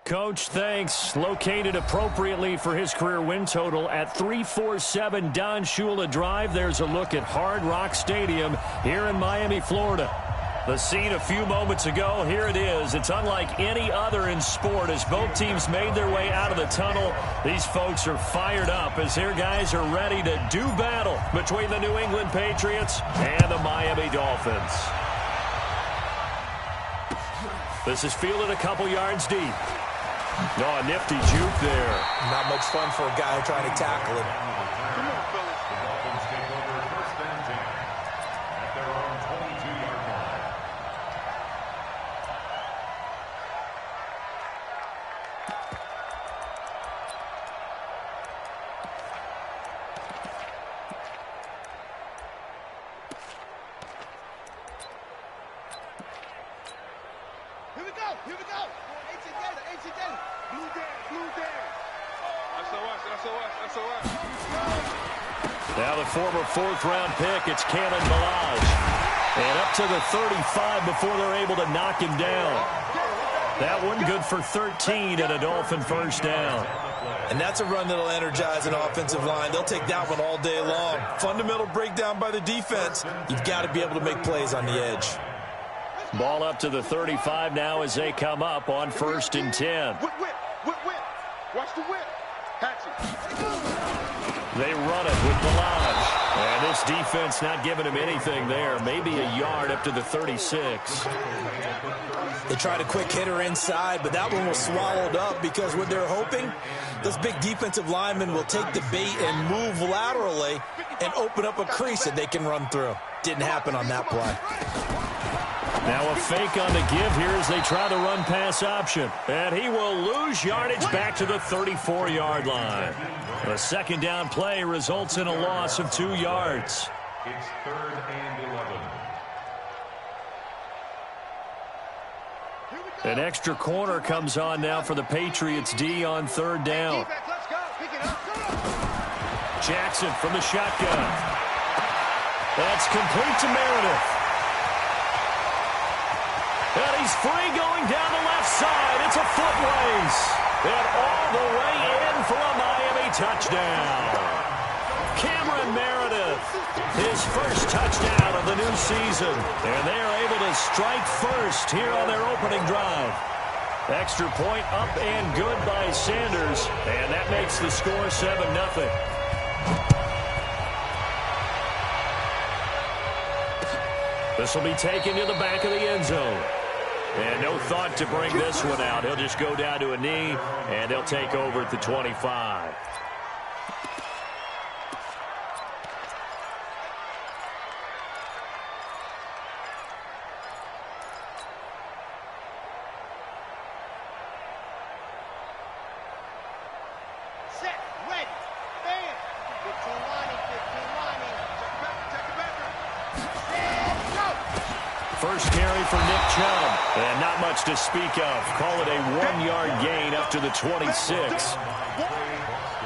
Coach, thanks. Located appropriately for his career win total at 347 Don Shula Drive. There's a look at Hard Rock Stadium here in Miami, Florida. The scene a few moments ago, here it is. It's unlike any other in sport as both teams made their way out of the tunnel. These folks are fired up as their guys are ready to do battle between the New England Patriots and the Miami Dolphins. This is fielded a couple yards deep. No, a nifty juke there. Not much fun for a guy trying to tackle him. Come on, fellas. The Dolphins take over first and 10 at their own 22-yard line. Here we go. Here we go. Blue there. That's all right. Now the former fourth-round pick, it's Cannon Balaj. And up to the 35 before they're able to knock him down. That one good for 13 and a Dolphin first down. And that's a run that'll energize an offensive line. They'll take that one all day long. Fundamental breakdown by the defense. You've got to be able to make plays on the edge. Ball up to the 35 now as they come up on first and 10. Whip. Watch the whip. They run it with Balaj. And this defense not giving him anything there. Maybe a yard up to the 36. They tried a quick hitter inside, but that one was swallowed up because what they're hoping, those big defensive linemen will take the bait and move laterally and open up a crease that they can run through. Didn't happen on that play. Now a fake on the give here as they try the run-pass option. And he will lose yardage back to the 34-yard line. The second down play results in a loss of 2 yards. It's 3rd and 11. An extra corner comes on now for the Patriots D on 3rd down. Jackson from the shotgun. That's complete to Meredith. And he's free going down the left side. It's a foot race. And all the way in for a Miami touchdown. Cameron Meredith, his first touchdown of the new season. And they are able to strike first here on their opening drive. Extra point up and good by Sanders. And that makes the score 7-0. This will be taken to the back of the end zone. And no thought to bring this one out. He'll just go down to a knee, and he'll take over at the 25. Set, ready, bam. 15 lining. Check it back. Set, go. First carry for Nick Chubb. And not much to speak of. Call it a 1-yard gain up to the 26.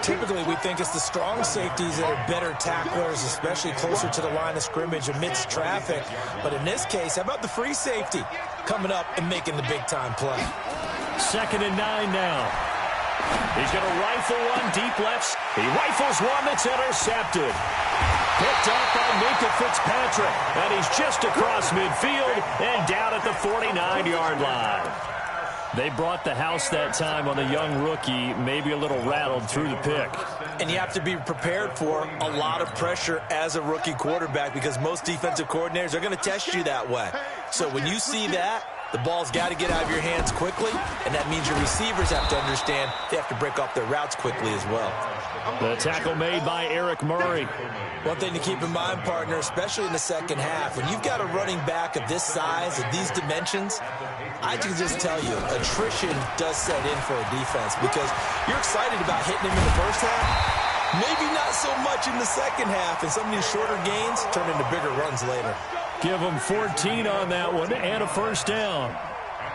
Typically, we think it's the strong safeties that are better tacklers, especially closer to the line of scrimmage amidst traffic. But in this case, how about the free safety coming up and making the big-time play? 2nd and 9 now. He's going to rifle one deep left. He rifles one that's intercepted. Picked up by Minkah Fitzpatrick. And he's just across midfield and down at the 49-yard line. They brought the house that time on the young rookie, maybe a little rattled through the pick. And you have to be prepared for a lot of pressure as a rookie quarterback because most defensive coordinators are going to test you that way. So when you see that, the ball's got to get out of your hands quickly, and that means your receivers have to understand they have to break off their routes quickly as well. The tackle made by Eric Murray. One thing to keep in mind, partner, especially in the second half, when you've got a running back of this size, of these dimensions, I can just tell you, attrition does set in for a defense because you're excited about hitting him in the first half, maybe not so much in the second half, and some of these shorter gains turn into bigger runs later. Give them 14 on that one and a first down.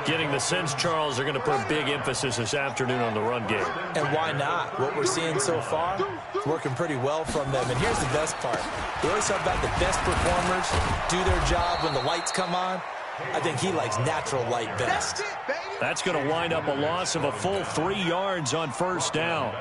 Getting the sense, Charles, are going to put a big emphasis this afternoon on the run game. And why not? What we're seeing so far is working pretty well from them. And here's the best part. We always talk about the best performers do their job when the lights come on. I think he likes natural light best. That's going to wind up a loss of a full 3 yards on first down.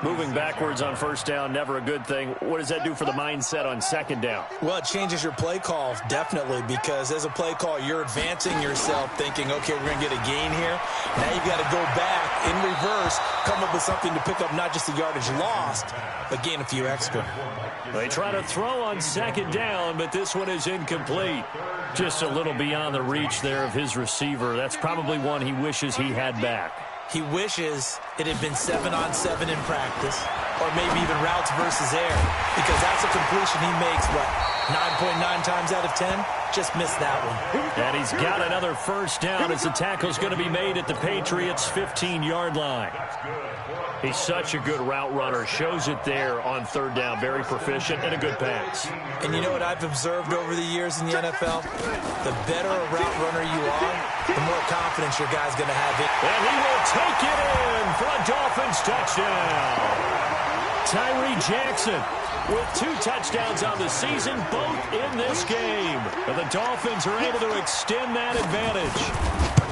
Moving backwards on first down, never a good thing. What does that do for the mindset on second down? Well, it changes your play call, definitely, because as a play call, you're advancing yourself thinking, okay, we're going to get a gain here. Now you've got to go back in reverse, come up with something to pick up not just the yardage lost, but gain a few extra. They try to throw on second down, but this one is incomplete. Just a little beyond the reach there of his receiver. That's probably one he wishes he had back. He wishes it had been 7-on-7 in practice, or maybe even routes versus air, because that's a completion he makes, what, 9.9 times out of 10? Just missed that one. And he's got another first down as the tackle's going to be made at the Patriots' 15-yard line. He's such a good route runner. Shows it there on third down. Very proficient and a good pass. And you know what I've observed over the years in the NFL? The better a route runner you are, the more confidence your guy's going to have it. And he will take it in for a Dolphins touchdown. Tyree Jackson with 2 touchdowns on the season, both in this game. And the Dolphins are able to extend that advantage.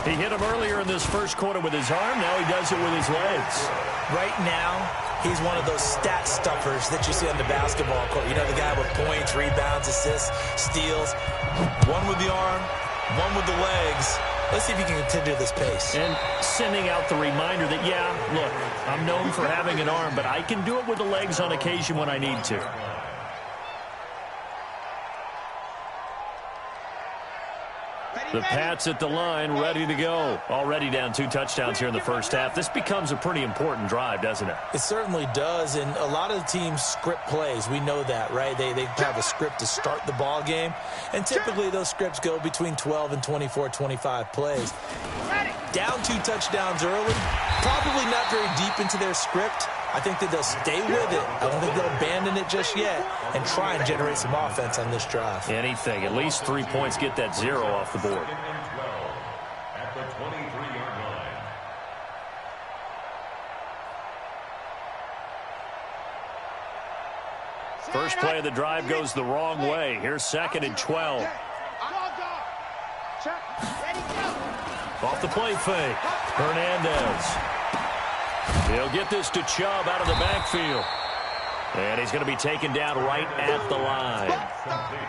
He hit him earlier in this first quarter with his arm. Now he does it with his legs. Right now, he's one of those stat stuffers that you see on the basketball court. You know, the guy with points, rebounds, assists, steals. One with the arm, one with the legs. Let's see if he can continue this pace. And sending out the reminder that, yeah, look, I'm known for having an arm, but I can do it with the legs on occasion when I need to. The Pats at the line, ready to go. Already down 2 touchdowns here in the first half. This becomes a pretty important drive, doesn't it? It certainly does, and a lot of the teams script plays. We know that, right? They have a script to start the ball game, and typically those scripts go between 12 and 24, 25 plays. Down 2 touchdowns early, probably not very deep into their script. I think that they'll stay with it. I don't think they'll abandon it just yet and try and generate some offense on this drive. Anything. At least 3 points, get that 0 off the board. At the 23-yard line. First play of the drive goes the wrong way. Here's 2nd and 12. Off the play fake. Hernandez. He'll get this to Chubb out of the backfield. And he's going to be taken down right at the line.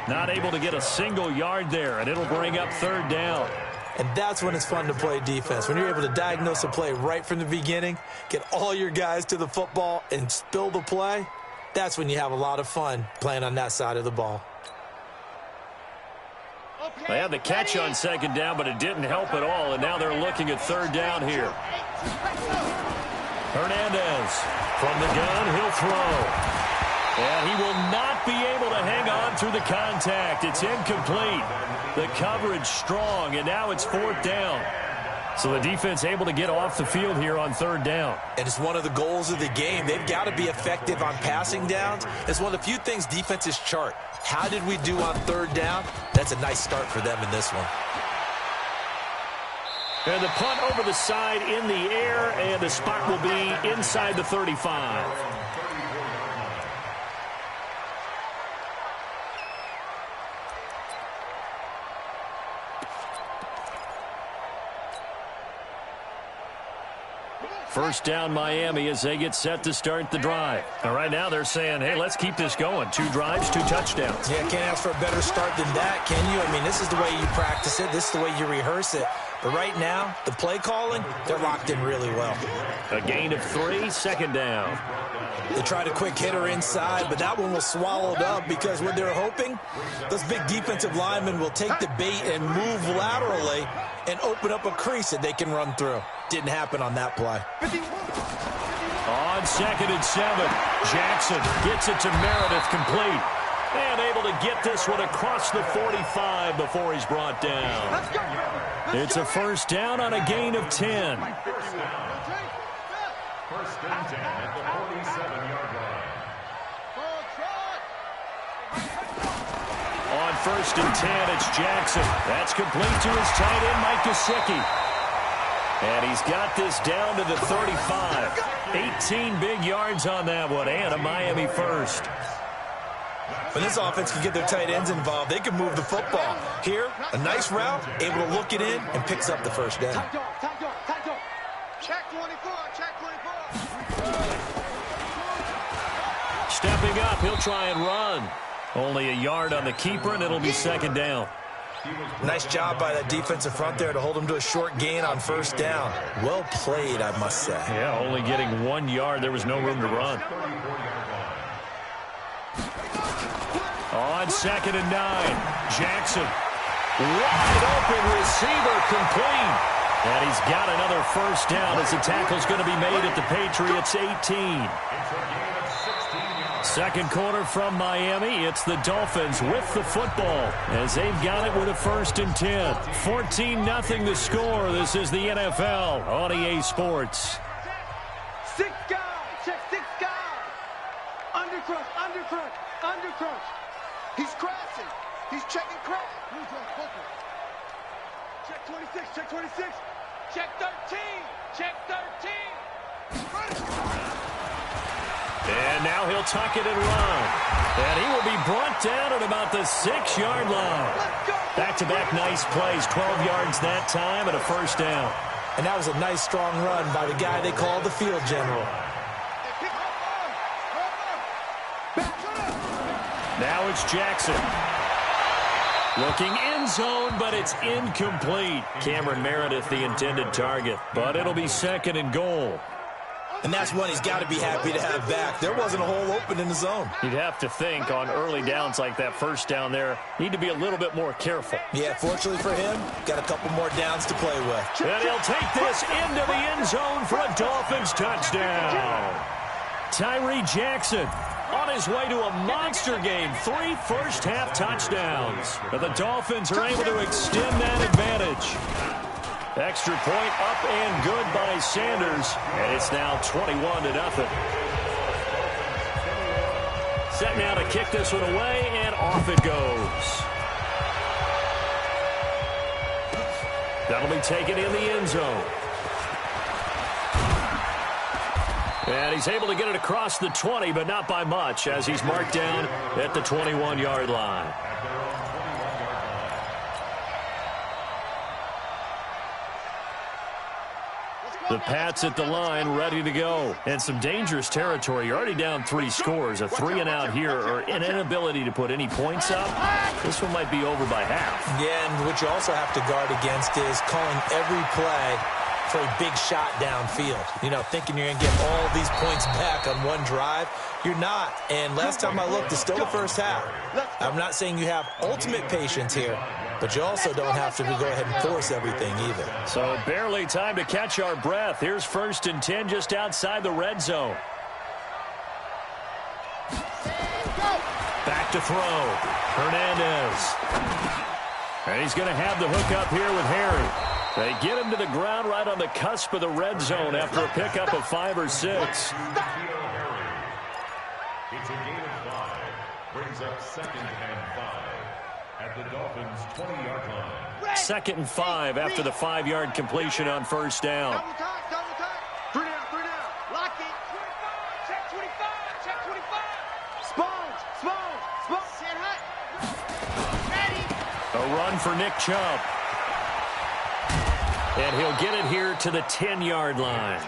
Not able to get a single yard there, and it'll bring up 3rd down. And that's when it's fun to play defense. When you're able to diagnose a play right from the beginning, get all your guys to the football, and spill the play, that's when you have a lot of fun playing on that side of the ball. They had the catch on 2nd down, but it didn't help at all, and now they're looking at 3rd down here. Hernandez from the gun, he'll throw. And he will not be able to hang on through the contact. It's incomplete. The coverage strong, and now it's 4th down. So the defense able to get off the field here on 3rd down. And it's one of the goals of the game. They've got to be effective on passing downs. It's one of the few things defenses chart. How did we do on 3rd down? That's a nice start for them in this one. And the punt over the side in the air, and the spot will be inside the 35. First down Miami as they get set to start the drive. And right now they're saying, hey, let's keep this going. 2 drives, 2 touchdowns. Yeah, can't ask for a better start than that, can you? I mean, this is the way you practice it. This is the way you rehearse it. But right now, the play calling, they're locked in really well. A gain of 3, 2nd down. They tried a quick hitter inside, but that one was swallowed up because what they're hoping, those big defensive linemen will take the bait and move laterally and open up a crease that they can run through. Didn't happen on that play. On 2nd and 7, Jackson gets it to Meredith, complete. And able to get this one across the 45 before he's brought down. It's a first down on a gain of 10. First and 10 at the 47-yard line. On 1st and 10, it's Jackson. That's complete to his tight end, Mike Gesicki. And he's got this down to the 35. 18 big yards on that one, and a Miami first. When this offense can get their tight ends involved, they can move the football. Here, a nice route, able to look it in, and picks up the first down. Check 24, check 24. Stepping up, he'll try and run. Only a yard on the keeper, and it'll be second down. Nice job by that defensive front there to hold him to a short gain on first down. Well played, I must say. Yeah, only getting 1 yard. There was no room to run. On 2nd and 9, Jackson. Wide open receiver, complete. And he's got another first down as the tackle's going to be made at the Patriots' 18. Second quarter from Miami. It's the Dolphins with the football as they've got it with a 1st and 10. 14-0 the score. This is the NFL on EA Sports. 6 guys. Check 6 guys. Undercrush, undercrush, undercrush. He's crashing. He's checking crash. Check 26, check 26. Check 13, check 13. And now he'll tuck it and run. And he will be brought down at about the 6-yard line. Back-to-back nice plays, 12 yards that time and a first down. And that was a nice, strong run by the guy they call the field general. Now it's Jackson. Looking end zone, but it's incomplete. Cameron Meredith, the intended target. But it'll be 2nd and goal. And that's one he's got to be happy to have back. There wasn't a hole open in the zone. You'd have to think on early downs like that first down there, need to be a little bit more careful. Yeah, fortunately for him, got a couple more downs to play with. And he'll take this into the end zone for a Dolphins touchdown. Tyree Jackson on his way to a monster game. 3 first-half touchdowns. But the Dolphins are able to extend that advantage. Extra point up and good by Sanders. And it's now 21-0. Set now to kick this one away, and off it goes. That'll be taken in the end zone. And he's able to get it across the 20, but not by much, as he's marked down at the 21-yard line. The Pats at the line, ready to go. And some dangerous territory. You're already down 3 scores. A 3-and-out here, or an inability to put any points up. This one might be over by half. Yeah, and what you also have to guard against is calling every play for a big shot downfield. You know, thinking you're going to get all these points back on one drive. You're not. And last time I looked, it's still the first half. I'm not saying you have ultimate patience here, but you also don't have to go ahead and force everything either. So barely time to catch our breath. Here's 1st and 10 just outside the red zone. Back to throw. Hernandez. And he's going to have the hook up here with Harry. They get him to the ground right on the cusp of the red zone after a pickup of 5 or 6. It's a gain of 5. Brings up 2nd and 5 at the Dolphins' 20-yard line. 2nd and 5 after the 5-yard completion on first down. Double time, double time. 3 down. Lock it. 25, check 25, check 25. Sponge. Sit high. Ready. A run for Nick Chubb. And he'll get it here to the 10-yard line.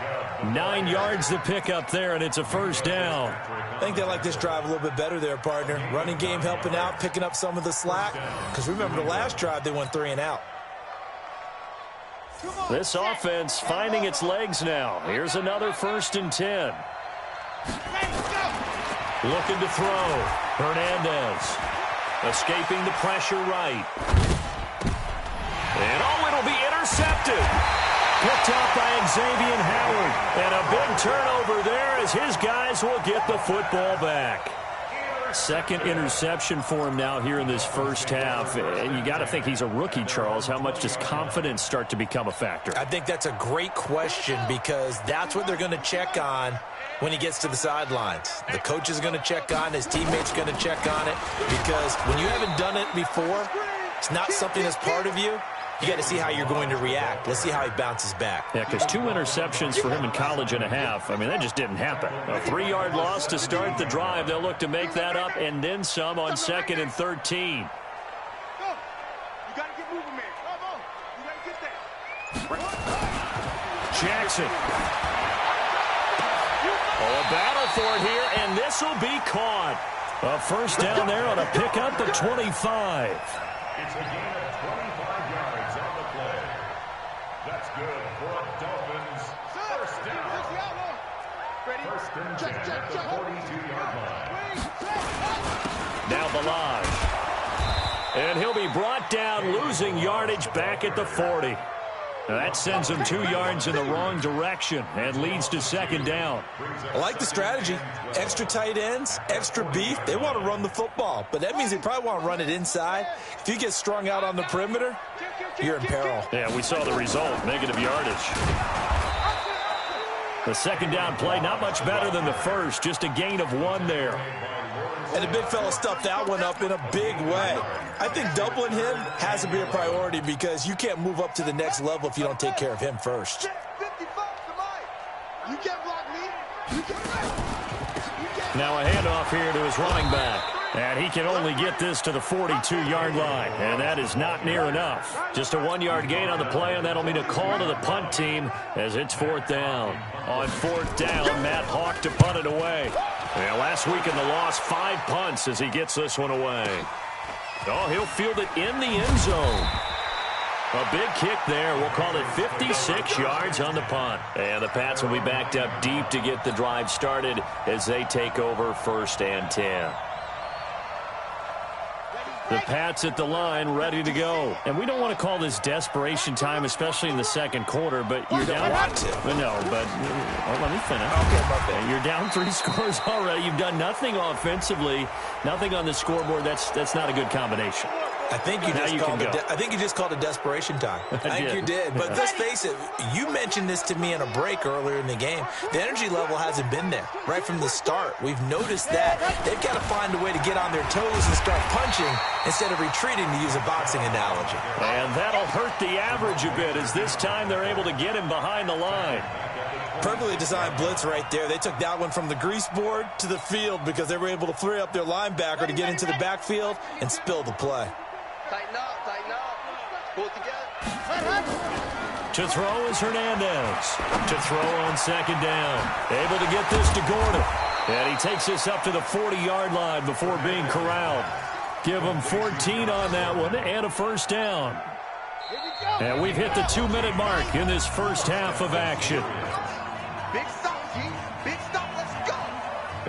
9 yards to pick up there, and it's a first down. I think they like this drive a little bit better there, partner. Running game helping out, picking up some of the slack. Because remember, the last drive, they went 3-and-out. This offense finding its legs now. Here's another 1st and 10. Looking to throw. Hernandez. Escaping the pressure right. And it'll be intercepted. Picked up by Xavier Howard. And a big turnover there as his guys will get the football back. 2nd interception for him now here in this first half. And you got to think he's a rookie, Charles. How much does confidence start to become a factor? I think that's a great question because that's what they're going to check on when he gets to the sidelines. The coach is going to check on, his teammates are going to check on it because when you haven't done it before, it's not something that's part of you. You got to see how you're going to react. Let's see how he bounces back. Yeah, because 2 interceptions for him in college and a half. I mean, that just didn't happen. A 3-yard loss to start the drive. They'll look to make that up and then some on 2nd and 13. Go. You got to get moving, man. Come on. You got to get there. Jackson. Oh, a battle for it here, and this will be caught. A first down there on a pickup at 25. It's a gain of 25 yards on the play. That's good for a Dolphins first down. First and 10 at the 42-yard line. Now Balaj. And he'll be brought down, losing yardage back at the 40. Now that sends him 2 yards in the wrong direction and leads to 2nd down. I like the strategy. Extra tight ends, extra beef. They want to run the football, but that means they probably want to run it inside. If you get strung out on the perimeter, you're in peril. Yeah, we saw the result, negative yardage. The 2nd down play, not much better than the first, just a gain of 1 there. And the big fella stuffed that one up in a big way. I think doubling him has to be a priority because you can't move up to the next level if you don't take care of him first. Now a handoff here to his running back. And he can only get this to the 42-yard line. And that is not near enough. Just a 1-yard gain on the play, and that'll mean a call to the punt team as it's 4th down. On 4th down, Matt Hawk to punt it away. Well, last week in the loss, 5 punts as he gets this one away. Oh, he'll field it in the end zone. A big kick there. We'll call it 56 yards on the punt. And the Pats will be backed up deep to get the drive started as they take over 1st and 10. The Pats at the line, ready to go. And we don't want to call this desperation time, especially in the 2nd quarter, but you're down. Want to. No, but let me finish. Okay, my bad. You're down 3 scores already. You've done nothing offensively, nothing on the scoreboard. That's not a good combination. I think you just called it desperation time. I think you did. But let's face it, you mentioned this to me in a break earlier in the game. The energy level hasn't been there right from the start. We've noticed that. They've got to find a way to get on their toes and start punching instead of retreating, to use a boxing analogy. And that'll hurt the average a bit as this time they're able to get him behind the line. Perfectly designed blitz right there. They took that one from the grease board to the field because they were able to free up their linebacker to get into the backfield and spill the play. Tighten up, pull it together. To throw is Hernandez. To throw on 2nd down. Able to get this to Gordon. And he takes this up to the 40-yard line before being corralled. Give him 14 on that one and a first down. And we've hit the 2-minute mark in this first half of action. Big stop, G. Big stop, let's go.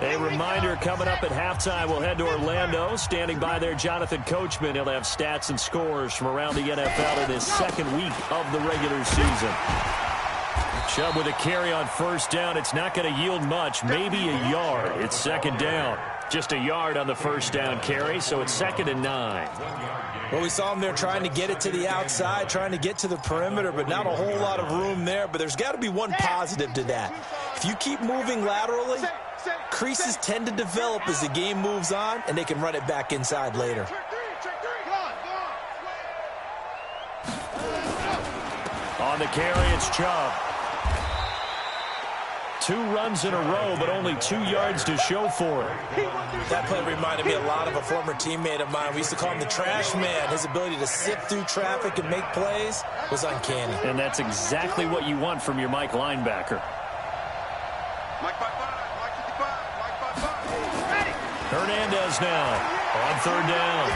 A reminder, coming up at halftime, we'll head to Orlando. Standing by there, Jonathan Coachman. He'll have stats and scores from around the NFL in his 2nd week of the regular season. Chubb with a carry on 1st down. It's not going to yield much, maybe a yard. It's 2nd down. Just a yard on the 1st down carry, so it's 2nd and 9. Well, we saw him there trying to get it to the outside, trying to get to the perimeter, but not a whole lot of room there. But there's got to be one positive to that. If you keep moving laterally, creases tend to develop as the game moves on, and they can run it back inside later. On the carry, it's Chubb. 2 runs in a row, but only 2 yards to show for it. That play reminded me a lot of a former teammate of mine. We used to call him the trash man. His ability to sift through traffic and make plays was uncanny. And that's exactly what you want from your Mike linebacker. Mike 5-5, Mike 55, Mike 5-5. Ready. Hernandez now on 3rd down.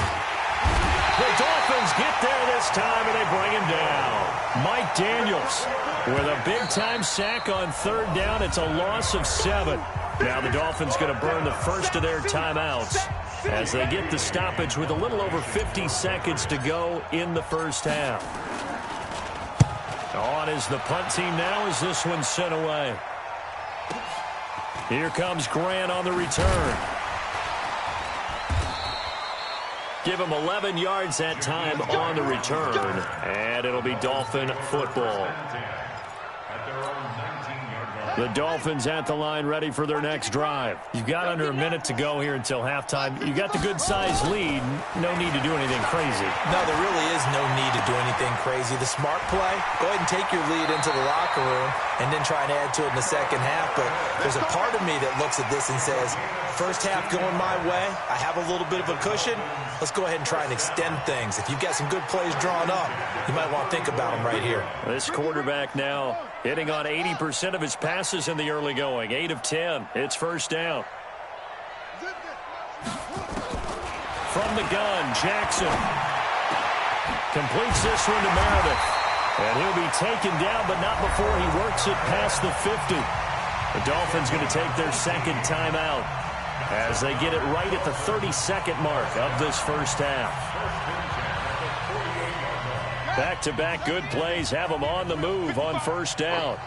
The Dolphins get there this time, and they bring him down. Mike Daniels with a big-time sack on 3rd down. It's a loss of 7. Now the Dolphins going to burn the first of their timeouts as they get the stoppage with a little over 50 seconds to go in the first half. On is the punt team now as this one's sent away. Here comes Grant on the return. Give him 11 yards that time on the return, and it'll be Dolphin football. The Dolphins at the line ready for their next drive. You've got under a minute to go here until halftime. You got the good-sized lead. No need to do anything crazy. No, there really is no need to do anything crazy. The smart play, go ahead and take your lead into the locker room and then try and add to it in the second half. But there's a part of me that looks at this and says, first half going my way, I have a little bit of a cushion. Let's go ahead and try and extend things. If you've got some good plays drawn up, you might want to think about them right here. This quarterback now hitting on 80% of his passes in the early going. 8 of 10. It's first down. From the gun, Jackson completes this one to Meredith. And he'll be taken down, but not before he works it past the 50. The Dolphins going to take their second timeout as they get it right at the 32nd mark of this first half. Back-to-back good plays have them on the move on first down.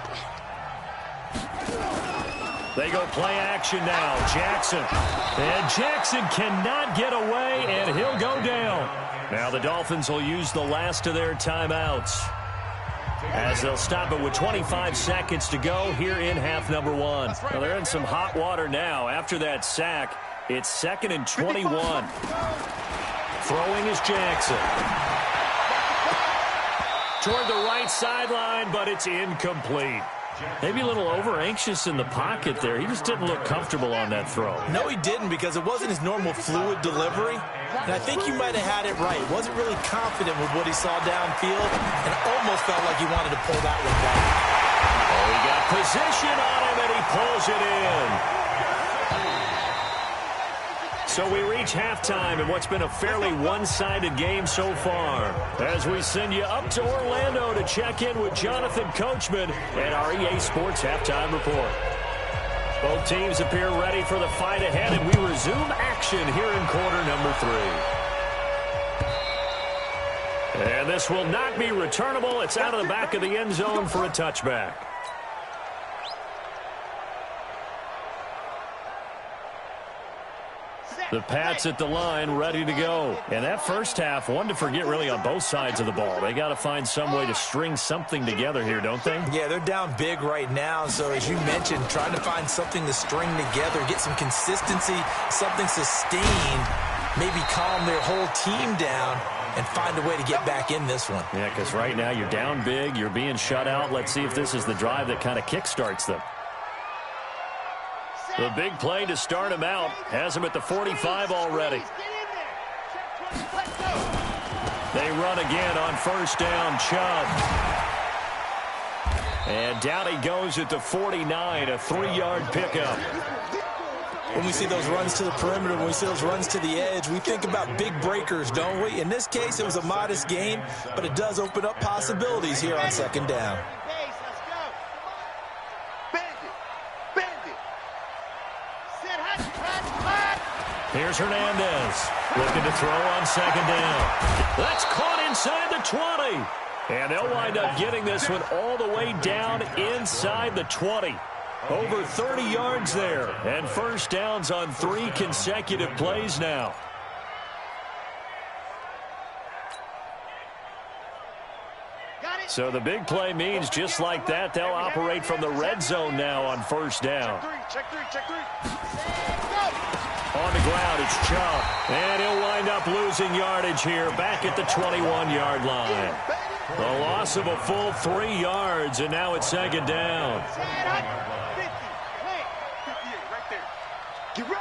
They go play action now. Jackson. And Jackson cannot get away, and he'll go down. Now the Dolphins will use the last of their timeouts as they'll stop it with 25 seconds to go here in half number one. Well, they're in some hot water now. After that sack, it's 2nd and 21. Throwing is Jackson. Toward the right sideline, but it's incomplete. Maybe a little over-anxious in the pocket there. He just didn't look comfortable on that throw. No, he didn't, because it wasn't his normal fluid delivery. And I think you might have had it right. Wasn't really confident with what he saw downfield, and almost felt like he wanted to pull that one back. Oh, he got position on him, and he pulls it in. So we reach halftime in what's been a fairly one-sided game so far, as we send you up to Orlando to check in with Jonathan Coachman and our EA Sports Halftime Report. Both teams appear ready for the fight ahead, and we resume action here in quarter number 3. And this will not be returnable. It's out of the back of the end zone for a touchback. The Pats at the line, ready to go. And that first half, one to forget really on both sides of the ball. They got to find some way to string something together here, don't they? Yeah, they're down big right now. So as you mentioned, trying to find something to string together, get some consistency, something sustained, maybe calm their whole team down and find a way to get back in this one. Yeah, because right now you're down big, you're being shut out. Let's see if this is the drive that kind of kickstarts them. The big play to start him out has him at the 45 already. They run again on first down, Chubb. And down he goes at the 49, a 3-yard pickup. When we see those runs to the perimeter, when we see those runs to the edge, we think about big breakers, don't we? In this case, it was a modest gain, but it does open up possibilities here on second down. Here's Hernandez looking to throw on second down. That's caught inside the 20. And they'll wind up getting this one all the way down inside the 20. Over 30 yards there. And first downs on 3 consecutive plays now. So the big play means just like that, they'll operate from the red zone now on first down. Check three. On the ground, it's Chubb. And he'll wind up losing yardage here back at the 21-yard line. The loss of a full 3 yards, and now it's second down. Get ready.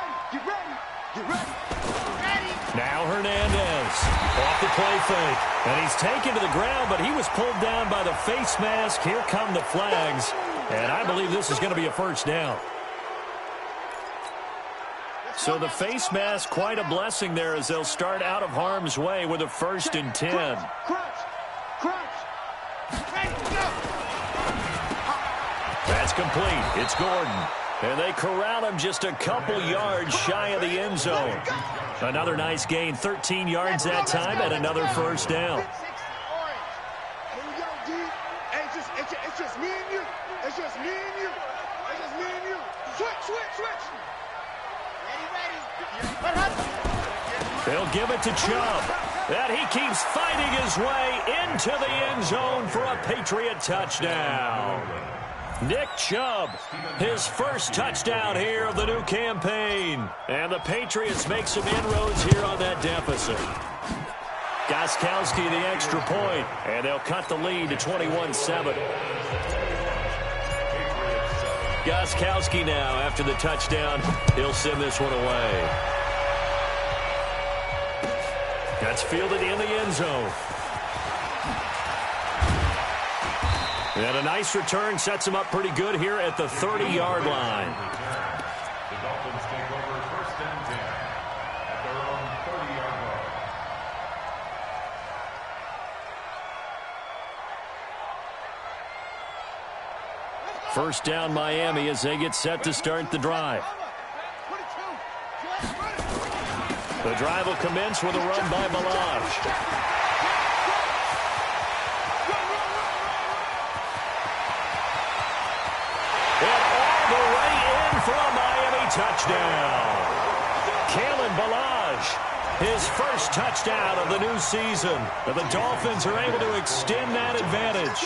Now Hernandez off the play fake. And he's taken to the ground, but he was pulled down by the face mask. Here come the flags. And I believe this is going to be a first down. So the face mask, quite a blessing there as they'll start out of harm's way with a 1st and 10. That's complete. It's Gordon. And they corral him just a couple yards shy of the end zone. Another nice gain, 13 yards that time, and another first down. Here we go, D. It's just me and you. It's just me and you. Switch. They'll give it to Chubb. And he keeps fighting his way into the end zone for a Patriot touchdown. Nick Chubb, his first touchdown here of the new campaign. And the Patriots make some inroads here on that deficit. Gostkowski the extra point, and they'll cut the lead to 21-7. Gostkowski now, after the touchdown, he'll send this one away. That's fielded in the end zone. And a nice return sets him up pretty good here at the 30-yard line. The Dolphins take over 1st and 10 at their own 30-yard line. First down Miami as they get set to start the drive. The drive will commence with a run by Balaj. For a Miami touchdown. Kalen Balaj, his first touchdown of the new season. The Dolphins are able to extend that advantage.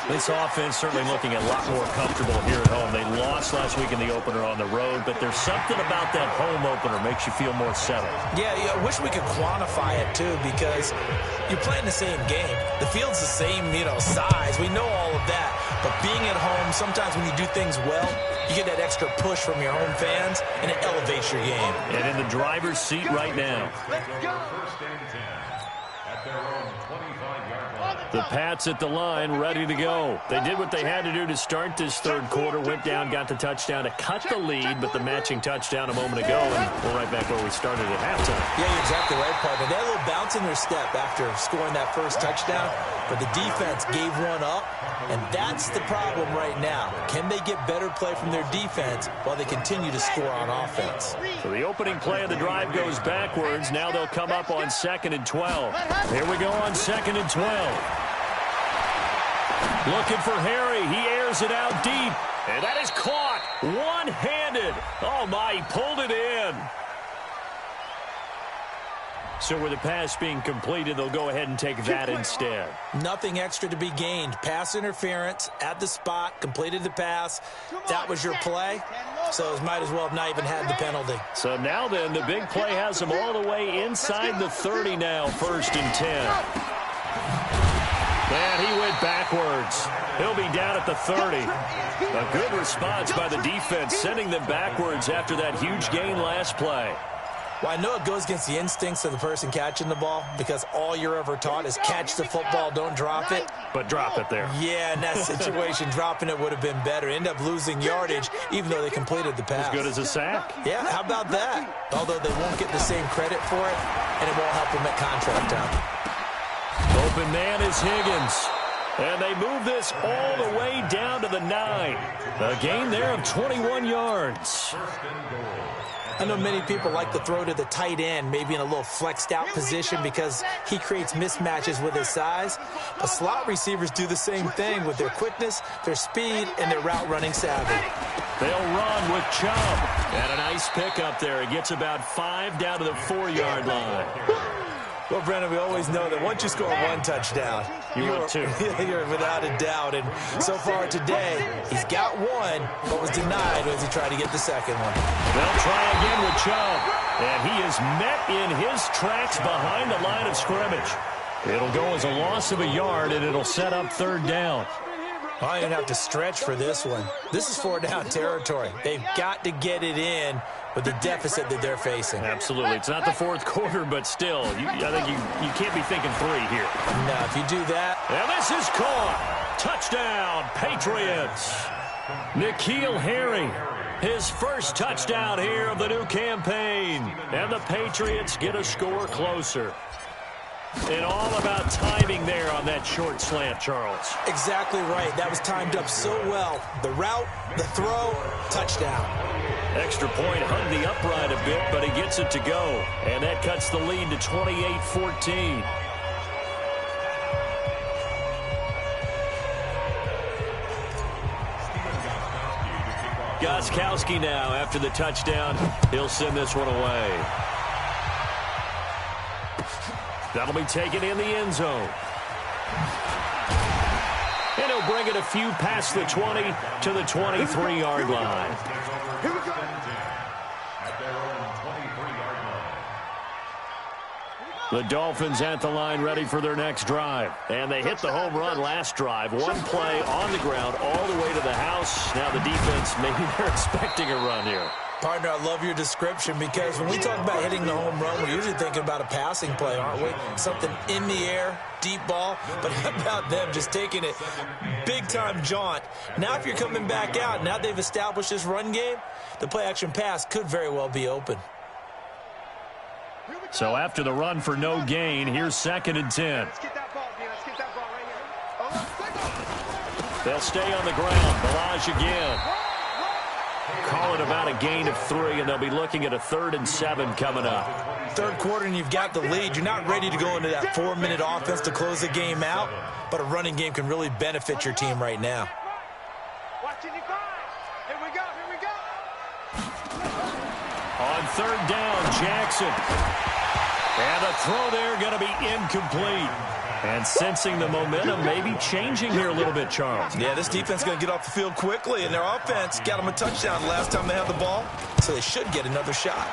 This offense certainly looking a lot more comfortable here at home. They lost last week in the opener on the road, but there's something about that home opener makes you feel more settled. Yeah, I wish we could quantify it, too, because you're playing the same game. The field's the same, size. We know all of that. But being at home, sometimes when you do things well, you get that extra push from your home fans, and it elevates your game. And in the driver's seat right now. Let's go. 1st and 10 at their own 25-yard line. The Pats at the line, ready to go. They did what they had to do to start this third quarter, went down, got the touchdown to cut the lead, but the matching touchdown a moment ago, and we're right back where we started at halftime. Yeah, you're exactly right, partner. They had a little bounce in their step after scoring that first touchdown, but the defense gave one up, and that's the problem right now. Can they get better play from their defense while they continue to score on offense? So the opening play of the drive goes backwards. Now they'll come up on 2nd and 12. Here we go on 2nd and 12. Looking for Harry. He airs it out deep. And that is caught one-handed. Oh, my, he pulled it in. So with the pass being completed, they'll go ahead and take that instead. Nothing extra to be gained. Pass interference at the spot, completed the pass. That was your play, so it might as well have not even had the penalty. So now then, the big play has them all the way inside the 30 now, 1st and 10. And he went backwards. He'll be down at the 30. A good response by the defense, sending them backwards after that huge gain last play. Well, I know it goes against the instincts of the person catching the ball because all you're ever taught is catch the football, don't drop it. But drop it there. Yeah, in that situation, dropping it would have been better. End up losing yardage, even though they completed the pass. As good as a sack. Yeah, how about that? Although they won't get the same credit for it, and it won't help them at contract time. Open man is Higgins. And they move this all the way down to the 9. A gain there of 21 yards. I know many people like to throw to the tight end, maybe in a little flexed out position because he creates mismatches with his size. But slot receivers do the same thing with their quickness, their speed, and their route running savvy. They'll run with Chubb. And a nice pickup there. It gets about 5 down to the 4-yard line. Well, Brennan, we always know that once you score one touchdown, you're 2. You're without a doubt. And so far today, he's got one, but was denied as he tried to get the second one. They'll try again with Chubb. And he is met in his tracks behind the line of scrimmage. It'll go as a loss of a yard, and it'll set up 3rd down. I didn't have to stretch for this one. This is 4-down territory. They've got to get it in with the deficit that they're facing. Absolutely. It's not the 4th quarter, but still, I think you can't be thinking 3 here. No, if you do that. And this is caught. Touchdown, Patriots. N'Keal Harry, his first touchdown here of the new campaign. And the Patriots get a score closer. And all about timing there on that short slant, Charles. Exactly right. That was timed up so well. The route, the throw, touchdown. Extra point hugged the upright a bit, but he gets it to go. And that cuts the lead to 28-14. Gostkowski now after the touchdown. He'll send this one away. That'll be taken in the end zone. And he'll bring it a few past the 20 to the 23-yard line. Here we go. At their own 23-yard line. The Dolphins at the line ready for their next drive. And they hit the home run last drive. One play on the ground all the way to the house. Now the defense, maybe they're expecting a run here. Partner, I love your description because when we talk about hitting the home run, we're usually thinking about a passing play, aren't we? Something in the air, deep ball. But how about them just taking it big-time jaunt? Now if you're coming back out, now they've established this run game, the play-action pass could very well be open. So after the run for no gain, here's 2nd and 10. Let's get that ball, D. Let's get that ball right here. They'll stay on the ground. Balaj again. Call it about a gain of 3, and they'll be looking at a 3rd and 7 coming up. Third quarter, and you've got the lead. You're not ready to go into that 4-minute offense to close the game out, but a running game can really benefit your team right now. Watching you guys. Here we go. Here we go. On 3rd down, Jackson. And the throw there going to be incomplete. And sensing the momentum, maybe changing here a little bit, Charles. Yeah, this defense is going to get off the field quickly, and their offense got them a touchdown the last time they had the ball, so they should get another shot.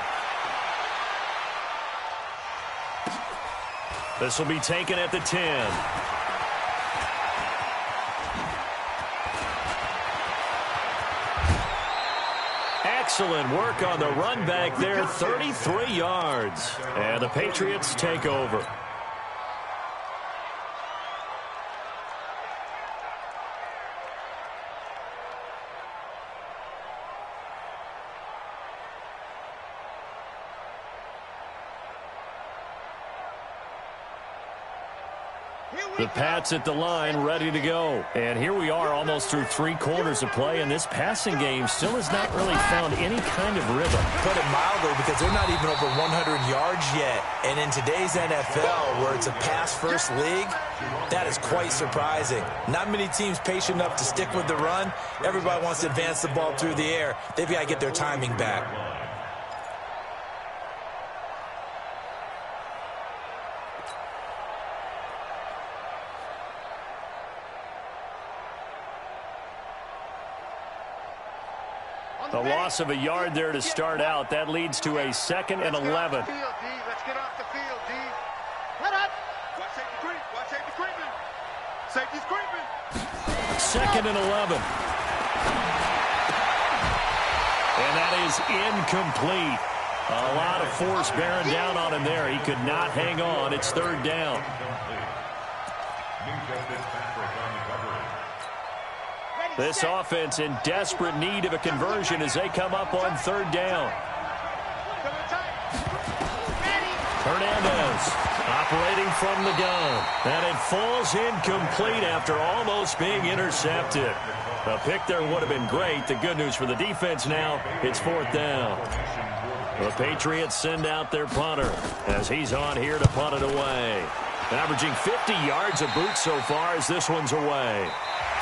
This will be taken at the 10. Excellent work on the run back there, 33 yards. And the Patriots take over. The Pats at the line, ready to go. And here we are almost through 3 quarters of play, and this passing game still has not really found any kind of rhythm. Put it mildly, because they're not even over 100 yards yet. And in today's NFL, where it's a pass-first league, that is quite surprising. Not many teams patient enough to stick with the run. Everybody wants to advance the ball through the air. They've got to get their timing back. The loss of a yard there to start out. That leads to a 2nd and 11. Let's get off the field, D. Head up. Watch safety creep. Watch safety creeping. Safety's creeping. 2nd and 11. And that is incomplete. A lot of force bearing down on him there. He could not hang on. It's 3rd down. This offense in desperate need of a conversion as they come up on 3rd down. Hernandez operating from the gun. And it falls incomplete after almost being intercepted. A pick there would have been great. The good news for the defense now, it's 4th down. The Patriots send out their punter as he's on here to punt it away. Averaging 50 yards a boot so far as this one's away.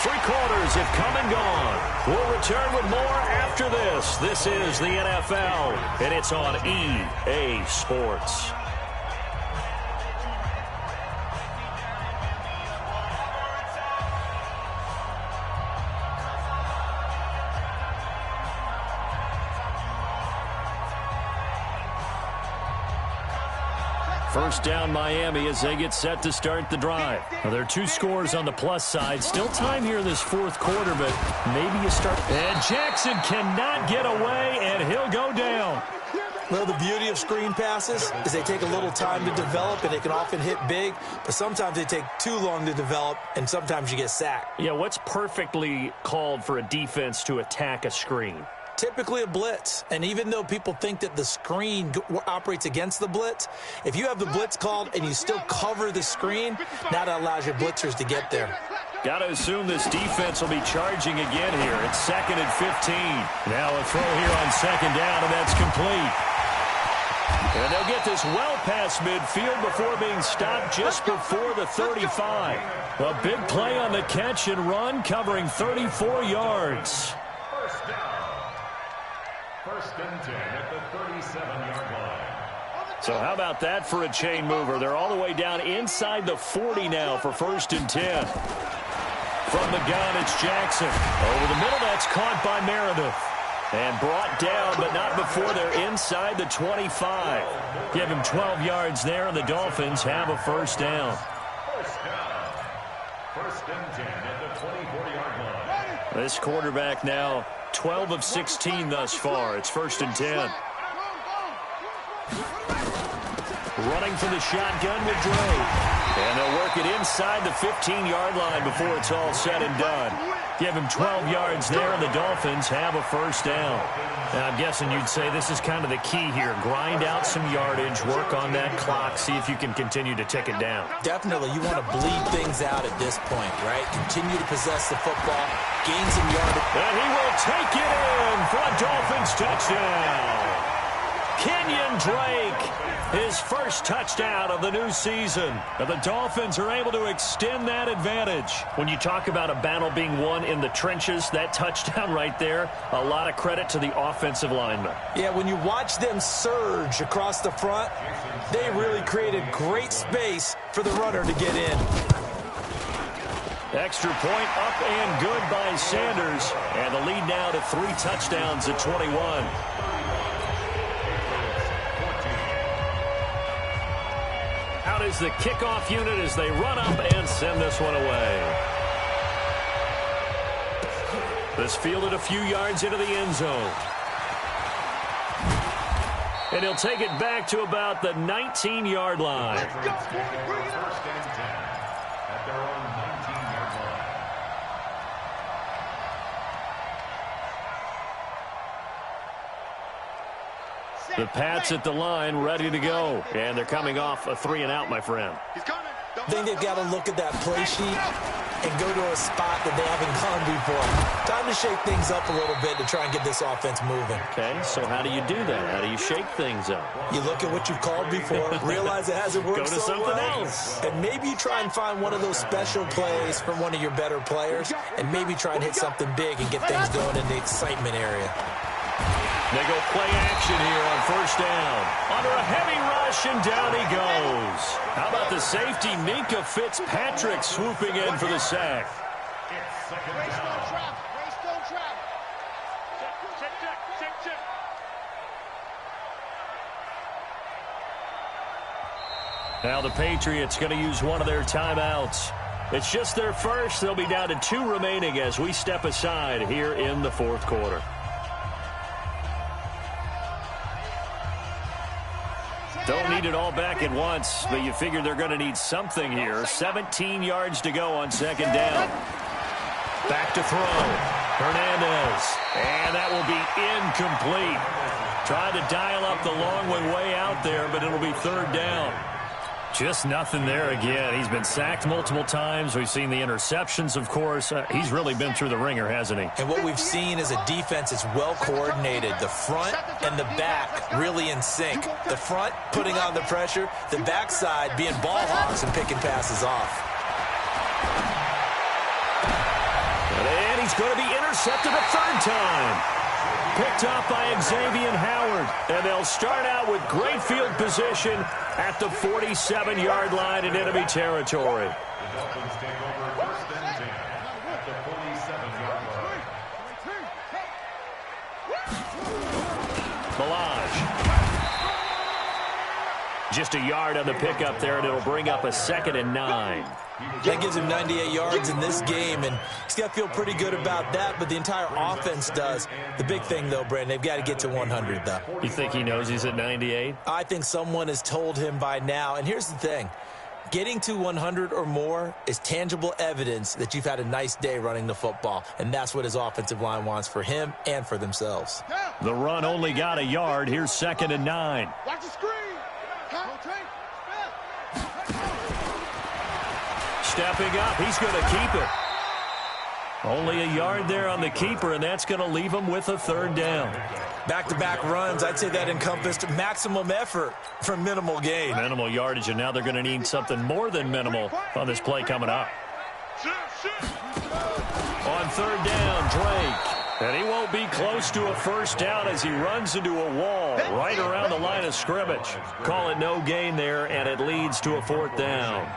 3 quarters have come and gone. We'll return with more after this. This is the NFL, and it's on EA Sports. First down Miami as they get set to start the drive. Now, there are 2 scores on the plus side. Still time here in this 4th quarter, but maybe you start. And Jackson cannot get away, and he'll go down. Well, the beauty of screen passes is they take a little time to develop, and they can often hit big, but sometimes they take too long to develop, and sometimes you get sacked. Yeah, what's perfectly called for a defense to attack a screen? Typically a blitz, and even though people think that the screen operates against the blitz, if you have the blitz called and you still cover the screen, now that allows your blitzers to get there. Got to assume this defense will be charging again here. It's 2nd and 15. Now a throw here on 2nd down, and that's complete. And they'll get this well past midfield before being stopped just before the 35. A big play on the catch and run, covering 34 yards. First down. 1st and 10 at the 37-yard line. So how about that for a chain mover? They're all the way down inside the 40 now for 1st and 10. From the gun, it's Jackson. Over the middle, that's caught by Meredith. And brought down, but not before they're inside the 25. Give him 12 yards there, and the Dolphins have a first down. First and 10 at the 24-yard line. This quarterback now 12 of 16 thus far. It's first and 10. Running for the shotgun with Dre. And they'll work it inside the 15-yard line before it's all said and done. Give him 12 yards there, and the Dolphins have a first down. And I'm guessing you'd say this is kind of the key here. Grind out some yardage, work on that clock, see if you can continue to tick it down. Definitely, you want to bleed things out at this point, right? Continue to possess the football, gain some yardage. And he will take it in for a Dolphins touchdown. Kenyon Drake, his first touchdown of the new season. And the Dolphins are able to extend that advantage. When you talk about a battle being won in the trenches, that touchdown right there, a lot of credit to the offensive linemen. Yeah, when you watch them surge across the front, they really created great space for the runner to get in. Extra point up and good by Sanders. And the lead now to 3 touchdowns at 21. Out is the kickoff unit as they run up and send this one away. This fielded a few yards into the end zone. And he'll take it back to about the 19-yard line. First and 10 at their own 19-yard line. The Pats at the line, ready to go. And they're coming off a 3-and-out, my friend. I think they've got to look at that play sheet and go to a spot that they haven't gone before. Time to shake things up a little bit to try and get this offense moving. Okay, so how do you do that? How do you shake things up? You look at what you've called before, realize it hasn't worked Go to so something well, else. and maybe you try and find one of those special plays from one of your better players, and maybe try and hit something big and get things going in the excitement area. They go play action here on first down. Under a heavy rush, and down he goes. How about the safety, Minka Fitzpatrick, swooping in for the sack. It's second down. Now the Patriots going to use one of their timeouts. It's just their first. They'll be down to 2 remaining as we step aside here in the fourth quarter. Don't need it all back at once, but you figure they're going to need something here. 17 yards to go on second down. Back to throw. Hernandez. And that will be incomplete. Tried to dial up the long way out there, but it'll be third down. Just nothing there again. He's been sacked multiple times. We've seen the interceptions, of course. He's really been through the ringer, hasn't he? And what we've seen is a defense that's well coordinated. The front and the back really in sync. The front putting on the pressure, the backside being ball hawks and picking passes off. And he's going to be intercepted a third time. Picked up by Xavier Howard. And they'll start out with great field position at the 47-yard line in enemy territory. The Dolphins take over first and 10 at the 47-yard line. Malage. Just a yard on the pickup there, and it'll bring up a 2nd and 9. That gives him 98 yards in this game, and he's got to feel pretty good about that, but the entire offense does. The big thing, though, Brandon, they've got to get to 100, though. You think he knows he's at 98? I think someone has told him by now, and here's the thing. Getting to 100 or more is tangible evidence that you've had a nice day running the football, and that's what his offensive line wants for him and for themselves. The run only got a yard. Here's 2nd and 9. Watch the screen. Stepping up, he's going to keep it. Only a yard there on the keeper, and that's going to leave him with a third down. Back-to-back runs, I'd say that encompassed maximum effort for minimal gain. Minimal yardage, and now they're going to need something more than minimal on this play coming up. On third down, Drake. And he won't be close to a first down as he runs into a wall right around the line of scrimmage. Call it no gain there, and it leads to a fourth down.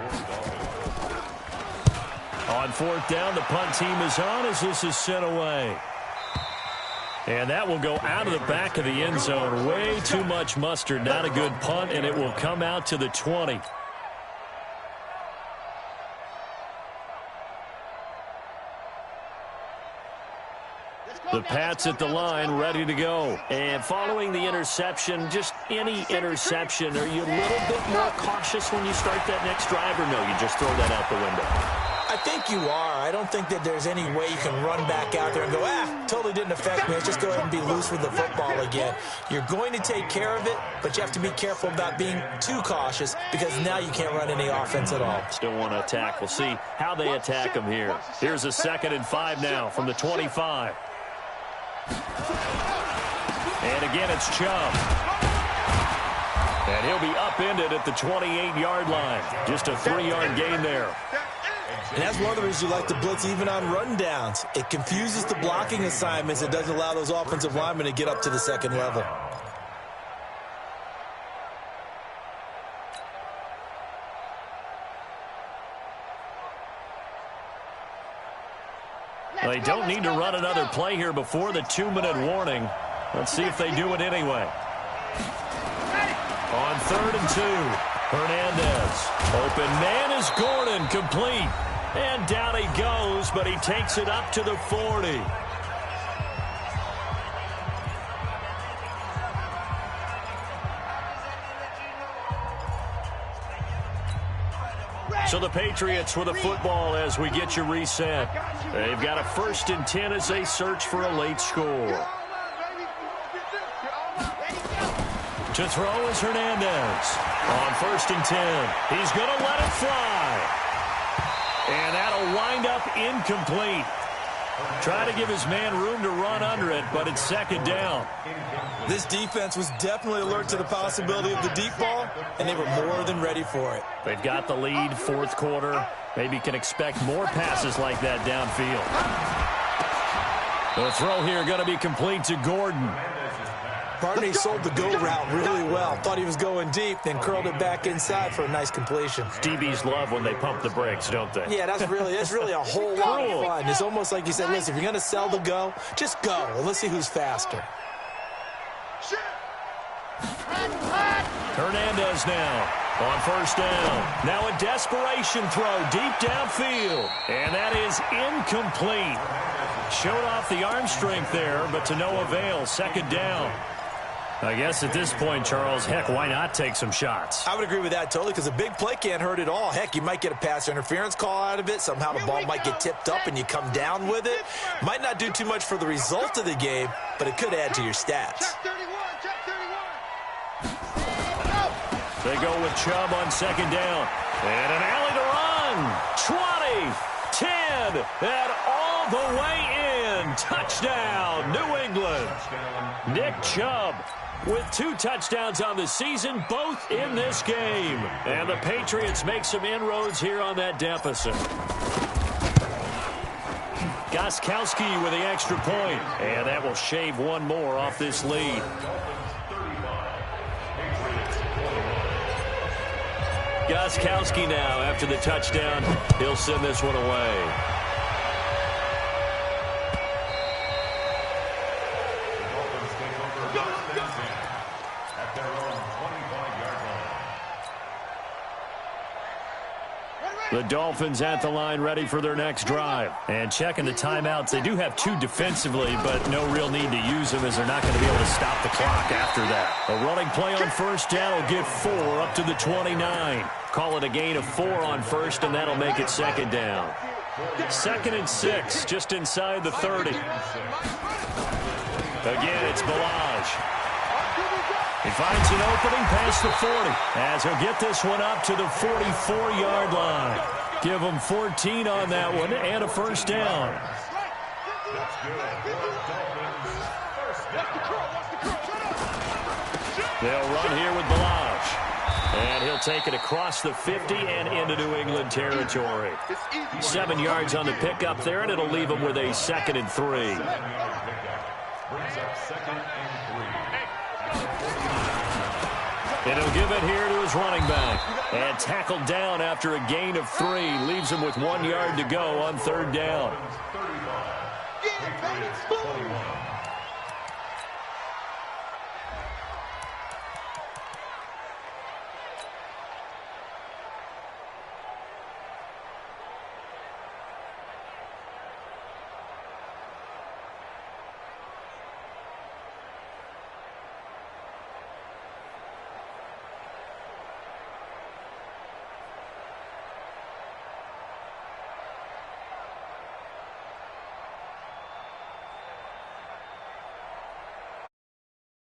On fourth down, the punt team is on as this is sent away. And that will go out of the back of the end zone. Way too much mustard. Not a good punt, and it will come out to the 20. The Pats at the line, ready to go. And following the interception, just any interception, are you a little bit more cautious when you start that next drive, or no, you just throw that out the window? I think you are. I don't think that there's any way you can run back out there and go, totally didn't affect me. Let's just go ahead and be loose with the football again. You're going to take care of it, but you have to be careful about being too cautious because now you can't run any offense at all. Still want to attack. We'll see how they attack them here. Here's a 2nd and 5 now from the 25. And again, it's Chubb. And he'll be upended at the 28-yard line. Just a 3-yard gain there. And that's one of the reasons you like to blitz even on rundowns. It confuses the blocking assignments. It doesn't allow those offensive linemen to get up to the second level. They don't need to run another play here before the 2-minute warning. Let's see if they do it anyway. On 3rd and 2, Hernandez. Open man is Gordon, complete. And down he goes, but he takes it up to the 40. So the Patriots with a football as we get you reset. They've got a 1st and 10 as they search for a late score. To throw is Hernandez. On 1st and 10, he's going to let it fly. And that'll wind up incomplete. Try to give his man room to run under it, but it's 2nd down. This defense was definitely alert to the possibility of the deep ball, and they were more than ready for it. They've got the lead, 4th quarter. Maybe can expect more passes like that downfield. The throw here going to be complete to Gordon. Partner, he sold the go route really well. Thought he was going deep, then curled it back inside for a nice completion. DBs love when they pump the brakes, don't they? Yeah, that's really a whole lot of fun. It's almost like you said, listen, if you're going to sell the go, just go. Well, let's see who's faster. Hernandez now on 1st down. Now a desperation throw deep downfield. And that is incomplete. Showed off the arm strength there, but to no avail. 2nd down. I guess at this point, Charles, heck, why not take some shots? I would agree with that totally because a big play can't hurt at all. Heck, you might get a pass interference call out of it. Somehow the ball might get tipped up and you come down with it. Might not do too much for the result of the game, but it could add to your stats. They go with Chubb on 2nd down. And an alley to run. 20, 10, and all the way in. Touchdown, New England. Nick Chubb with 2 touchdowns on the season, both in this game. And the Patriots make some inroads here on that deficit. Gostkowski with the extra point. And that will shave one more off this lead. Gostkowski now after the touchdown. He'll send this one away. The Dolphins at the line ready for their next drive. And checking the timeouts. They do have 2 defensively, but no real need to use them as they're not going to be able to stop the clock after that. A running play on 1st down will get 4 up to the 29. Call it a gain of 4 on 1st, and that'll make it 2nd down. 2nd and 6, just inside the 30. Again, it's Balaj. He finds an opening past the 40 as he'll get this one up to the 44-yard line. Give him 14 on that one and a 1st down. They'll run here with Balaj. And he'll take it across the 50 and into New England territory. 7 yards on the pickup there, and it'll leave him with a 2nd and 3. Brings up 2nd and 3. And he'll give it here to his running back. And tackled down after a gain of 3. Leaves him with 1 yard to go on third down. Yeah, baby. Boom.